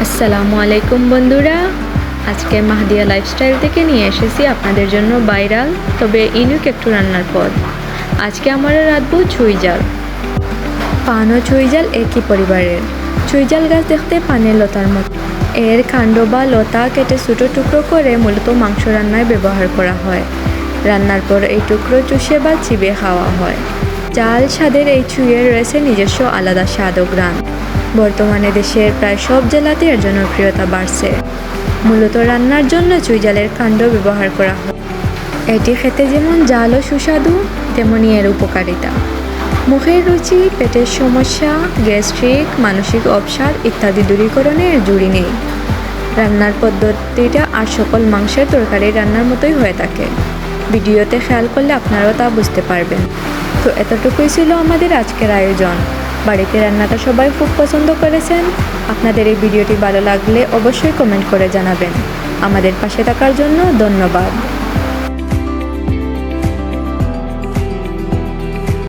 আসসালামু আলাইকুম বন্ধুরা, আজকে মাহদিয়া লাইফস্টাইল থেকে নিয়ে এসেছি আপনাদের জন্য ভাইরাল তবে ইউনিক একটু রান্নার পদ। আজকে আমরা রাঁধবো ছুঁই জাল। পান ও ছুঁই জাল একই পরিবারের। ছুঁই জাল গাছ দেখতে পানের লতার মতো। এর কাণ্ড বা লতা কেটে ছোটো টুকরো করে মূলত মাংস রান্নায় ব্যবহার করা হয়। রান্নার পর এই টুকরো চুষে বা চিবিয়ে খাওয়া হয়। জাল স্বাদের এই ছুঁইয়ের রয়েছে নিজস্ব আলাদা স্বাদ ও ঘ্রাণ। বর্তমানে দেশের প্রায় সব জেলাতে এর জনপ্রিয়তা বাড়ছে। মূলত রান্নার জন্য ছুঁই জালের কাণ্ড ব্যবহার করা হয়। এটি খেতে যেমন জাল ও সুস্বাদু, তেমনি এর উপকারিতা। মুখের রুচি, পেটের সমস্যা, গ্যাস্ট্রিক, মানসিক অবসাদ ইত্যাদি দূরীকরণে এর জুড়ি নেই। রান্নার পদ্ধতিটা আর সকল মাংসের তরকারি রান্নার মতোই হয়ে থাকে। ভিডিওতে খেয়াল করলে আপনারাও তা বুঝতে পারবেন। তো এতটুকুই ছিল আমাদের আজকের আয়োজন। বাড়িতে রান্নাটা সবাই খুব পছন্দ করেছেন। আপনাদের এই ভিডিওটি ভালো লাগলে অবশ্যই কমেন্ট করে জানাবেন। আমাদের পাশে থাকার জন্য ধন্যবাদ।